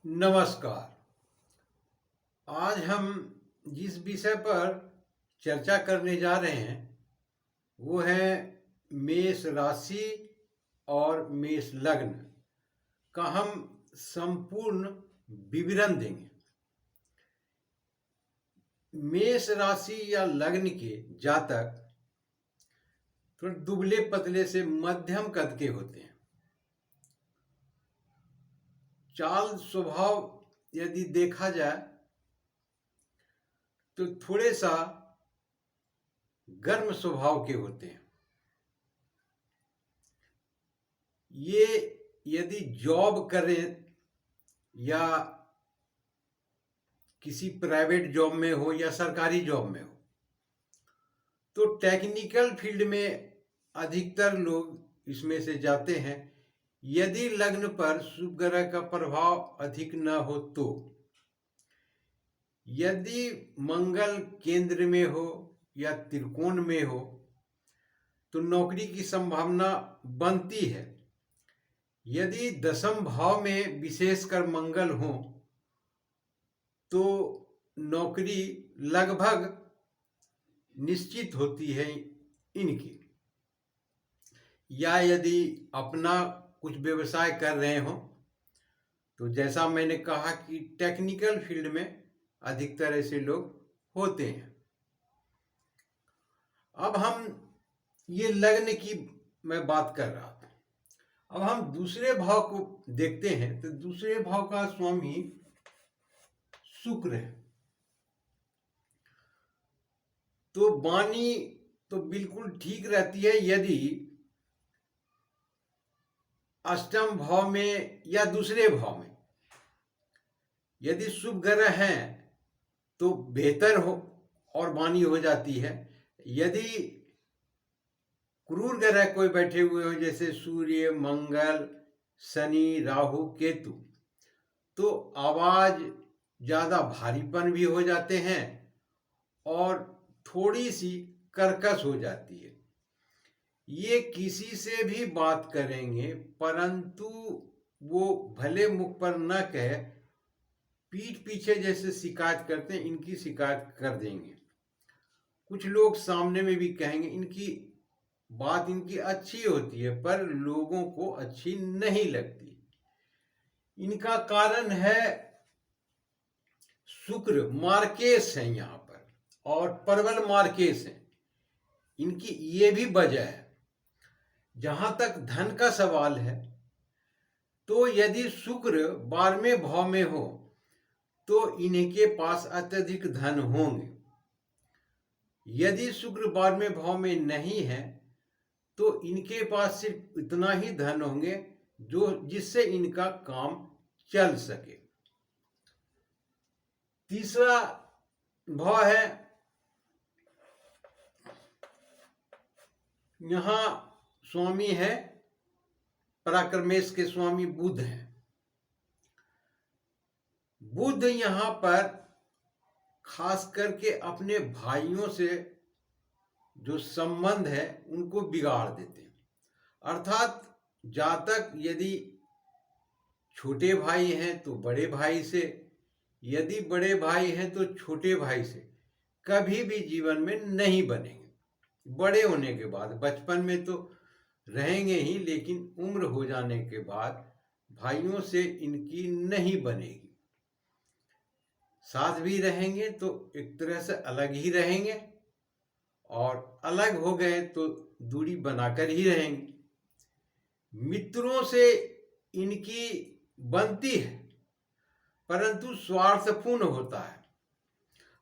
नमस्कार। आज हम जिस विषय पर चर्चा करने जा रहे हैं वो है मेष राशि और मेष लग्न का हम संपूर्ण विवरण देंगे। मेष राशि या लग्न के जातक थोड़े दुबले पतले से मध्यम कद के होते हैं। चाल स्वभाव यदि देखा जाए तो थोड़े सा गर्म स्वभाव के होते हैं। ये यदि जॉब करें या किसी प्राइवेट जॉब में हो या सरकारी जॉब में हो तो टेक्निकल फील्ड में अधिकतर लोग इसमें से जाते हैं। यदि लग्न पर शुभ ग्रह का प्रभाव अधिक न हो तो, यदि मंगल केंद्र में हो या त्रिकोण में हो तो नौकरी की संभावना बनती है। यदि दशम भाव में विशेषकर मंगल हो तो नौकरी लगभग निश्चित होती है इनकी। या यदि अपना कुछ व्यवसाय कर रहे हो तो जैसा मैंने कहा कि टेक्निकल फील्ड में अधिकतर ऐसे लोग होते हैं। अब हम ये लग्न की मैं बात कर रहा था। अब हम दूसरे भाव को देखते हैं तो दूसरे भाव का स्वामी शुक्र है। तो वाणी तो बिल्कुल ठीक रहती है यदि अष्टम भाव में या दूसरे भाव में यदि शुभ ग्रह हैं तो बेहतर हो और वाणी हो जाती है। यदि क्रूर ग्रह कोई बैठे हुए हो जैसे सूर्य, मंगल, शनि, राहु, केतु तो आवाज ज्यादा भारीपन भी हो जाते हैं और थोड़ी सी कर्कश हो जाती है। ये किसी से भी बात करेंगे परंतु वो भले मुख पर न कहे, पीठ पीछे जैसे शिकायत करते हैं इनकी शिकायत कर देंगे। कुछ लोग सामने में भी कहेंगे। इनकी बात इनकी अच्छी होती है पर लोगों को अच्छी नहीं लगती। इनका कारण है शुक्र मार्केश है यहाँ पर और प्रबल मार्केश है। इनकी ये भी वजह है। जहां तक धन का सवाल है तो यदि शुक्र 12वें भाव में हो तो इनके पास अत्यधिक धन होंगे। यदि शुक्र 12वें भाव में नहीं है तो इनके पास सिर्फ इतना ही धन होंगे जो जिससे इनका काम चल सके। तीसरा भाव है, यहां स्वामी है पराक्रमेश के स्वामी बुध हैं। बुध यहां पर खास करके अपने भाइयों से जो संबंध है उनको बिगाड़ देते हैं। अर्थात जातक यदि छोटे भाई हैं तो बड़े भाई से, यदि बड़े भाई हैं तो छोटे भाई से कभी भी जीवन में नहीं बनेंगे। बड़े होने के बाद बचपन में तो रहेंगे ही लेकिन उम्र हो जाने के बाद भाइयों से इनकी नहीं बनेगी। साथ भी रहेंगे तो एक तरह से अलग ही रहेंगे और अलग हो गए तो दूरी बनाकर ही रहेंगे। मित्रों से इनकी बनती है परंतु स्वार्थपूर्ण होता है।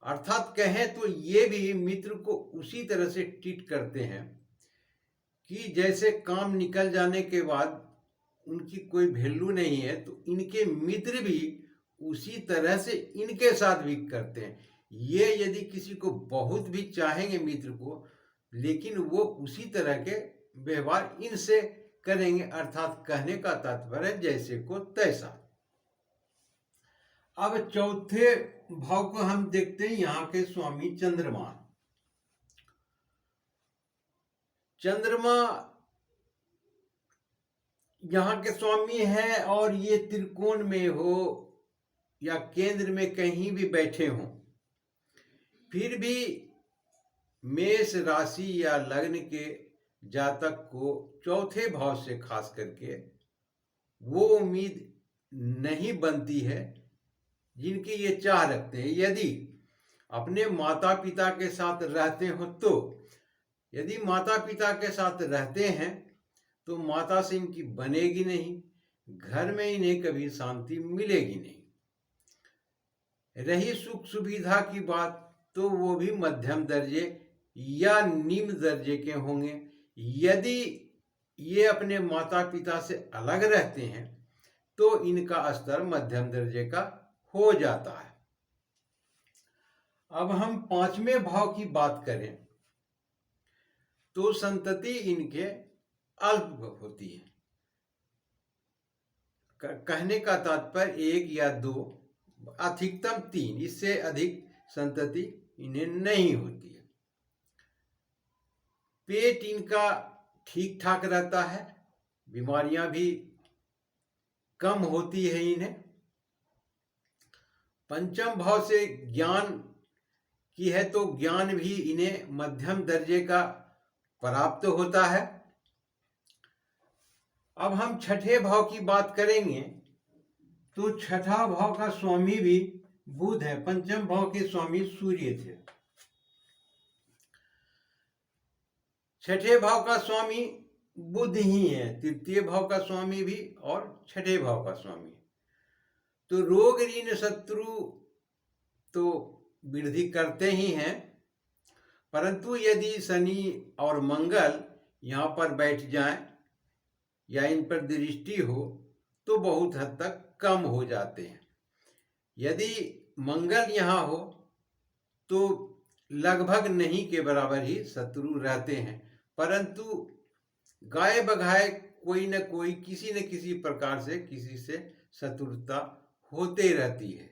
अर्थात कहें तो ये भी मित्र को उसी तरह से ट्रीट करते हैं कि जैसे काम निकल जाने के बाद उनकी कोई वैल्यू नहीं है तो इनके मित्र भी उसी तरह से इनके साथ भी करते हैं। ये यदि किसी को बहुत भी चाहेंगे मित्र को लेकिन वो उसी तरह के व्यवहार इनसे करेंगे। अर्थात कहने का तात्पर्य जैसे को तैसा। अब चौथे भाव को हम देखते हैं। यहाँ के स्वामी चंद्रमा। चंद्रमा यहाँ के स्वामी है और ये त्रिकोण में हो या केंद्र में कहीं भी बैठे हों, फिर भी मेष राशि या लग्न के जातक को चौथे भाव से खास करके वो उम्मीद नहीं बनती है जिनकी ये चाह रखते हैं। यदि अपने माता पिता के साथ रहते हो तो यदि माता पिता के साथ रहते हैं तो माता से इनकी बनेगी नहीं, घर में इन्हें कभी शांति मिलेगी नहीं। रही सुख सुविधा की बात तो वो भी मध्यम दर्जे या निम्न दर्जे के होंगे। यदि ये अपने माता पिता से अलग रहते हैं तो इनका स्तर मध्यम दर्जे का हो जाता है। अब हम पांचवें भाव की बात करें तो संतति इनके अल्प होती है। कहने का तात्पर्य एक या दो, अधिकतम 3, इससे अधिक संतति इन्हें नहीं होती है। पेट इनका ठीक ठाक रहता है, बीमारियां भी कम होती है इन्हें। पंचम भाव से ज्ञान की है तो ज्ञान भी इन्हें मध्यम दर्जे का प्राप्त होता है। अब हम छठे भाव की बात करेंगे तो छठा भाव का स्वामी भी बुध है। पंचम भाव के स्वामी सूर्य थे। छठे भाव का स्वामी बुध ही है, तृतीय भाव का स्वामी भी और छठे भाव का स्वामी। तो रोग ऋण शत्रु तो वृद्धि करते ही हैं, परंतु यदि शनि और मंगल यहाँ पर बैठ जाएं या इन पर दृष्टि हो तो बहुत हद तक कम हो जाते हैं। यदि मंगल यहाँ हो तो लगभग नहीं के बराबर ही शत्रु रहते हैं, परंतु गाय बगाए कोई न कोई किसी न किसी प्रकार से किसी से शत्रुता होते रहती है,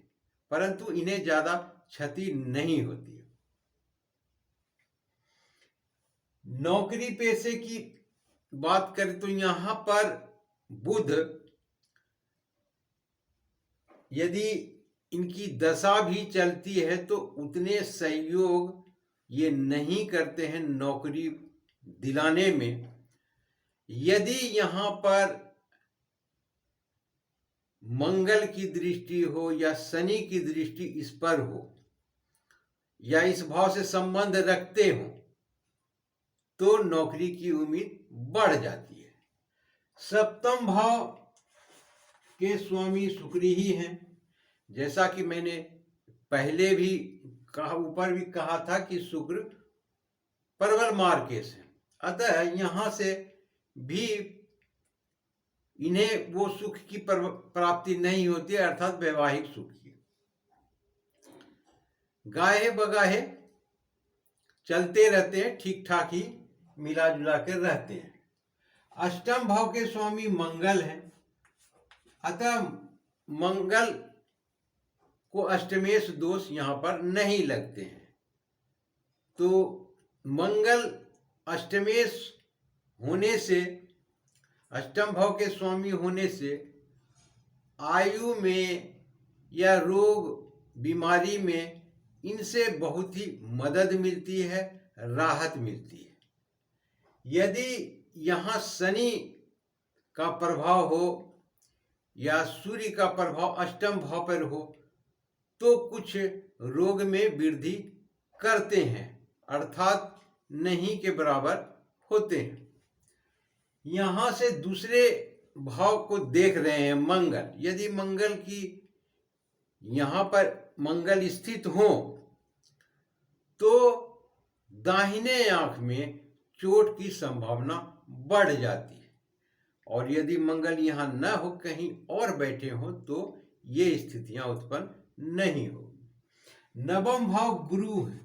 परंतु इन्हें ज्यादा क्षति नहीं होती है। नौकरी पेशे की बात करें तो यहाँ पर बुध यदि इनकी दशा भी चलती है तो उतने सहयोग ये नहीं करते हैं नौकरी दिलाने में। यदि यहाँ पर मंगल की दृष्टि हो या शनि की दृष्टि इस पर हो या इस भाव से संबंध रखते हो तो नौकरी की उम्मीद बढ़ जाती है। सप्तम भाव के स्वामी शुक्र ही हैं। जैसा कि मैंने पहले भी कहा, ऊपर भी कहा था कि शुक्र प्रबल मार्केश है, अतः यहाँ से भी इन्हें वो सुख की प्राप्ति नहीं होती है, अर्थात वैवाहिक सुख की। गाहे बगाहे चलते रहते हैं, ठीक ठाक ही मिला जुला कर रहते हैं। अष्टम भाव के स्वामी मंगल हैं, अतः मंगल को अष्टमेश दोष यहाँ पर नहीं लगते हैं। तो मंगल अष्टमेश होने से, अष्टम भाव के स्वामी होने से आयु में या रोग बीमारी में इनसे बहुत ही मदद मिलती है, राहत मिलती है। यदि यहाँ शनि का प्रभाव हो या सूर्य का प्रभाव अष्टम भाव पर हो तो कुछ रोग में वृद्धि करते हैं, अर्थात नहीं के बराबर होते हैं। यहाँ से दूसरे भाव को देख रहे हैं मंगल। यदि मंगल की यहाँ पर मंगल स्थित हो तो दाहिने आंख में चोट की संभावना बढ़ जाती है, और यदि मंगल यहाँ न हो, कहीं और बैठे हो तो ये स्थितियां उत्पन्न नहीं होगी। नवम भाव गुरु है,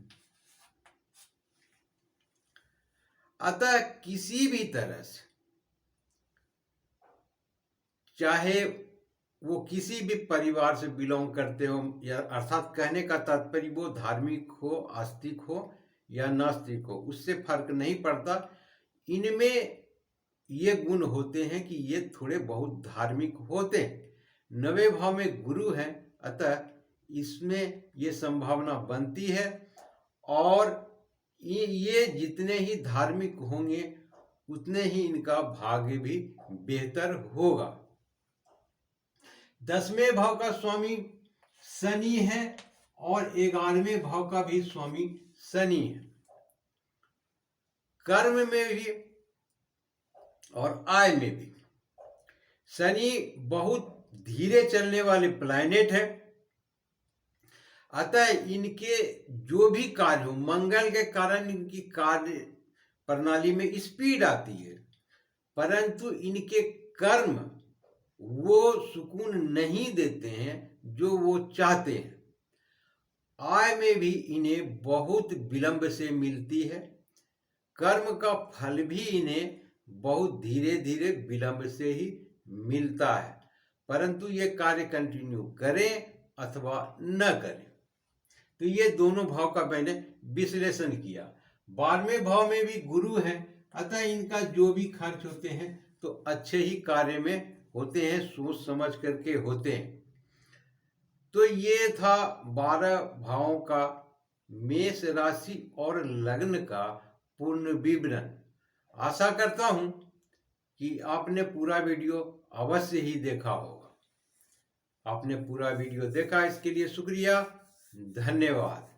अतः किसी भी तरह से, चाहे वो किसी भी परिवार से बिलोंग करते हो, या अर्थात कहने का तात्पर्य वो धार्मिक हो, आस्तिक हो या नास्तिक हो, उससे फर्क नहीं पड़ता। इनमें ये गुण होते हैं कि ये थोड़े बहुत धार्मिक होते हैं। नवे भाव में गुरु है, अतः इसमें ये संभावना बनती है और ये जितने ही धार्मिक होंगे उतने ही इनका भाग्य भी बेहतर होगा। 10वें भाव का स्वामी शनि है और 11वें भाव का भी स्वामी शनि है। कर्म में भी और आय में भी शनि बहुत धीरे चलने वाले प्लैनेट है, अतः इनके जो भी कार्य हो, मंगल के कारण इनकी कार्य प्रणाली में स्पीड आती है, परंतु इनके कर्म वो सुकून नहीं देते हैं जो वो चाहते हैं। आय में भी इन्हें बहुत विलंब से मिलती है, कर्म का फल भी इन्हें बहुत धीरे धीरे विलंब से ही मिलता है, परंतु ये कार्य कंटिन्यू करें अथवा न करें। तो ये दोनों भाव का मैंने विश्लेषण किया। 12वें भाव में भी गुरु है, अतः इनका जो भी खर्च होते हैं तो अच्छे ही कार्य में होते हैं, सोच समझ करके होते हैं। तो ये था 12 भावों का मेष राशि और लग्न का पूर्ण विवरण। आशा करता हूं कि आपने पूरा वीडियो अवश्य ही देखा होगा। आपने पूरा वीडियो देखा, इसके लिए शुक्रिया, धन्यवाद।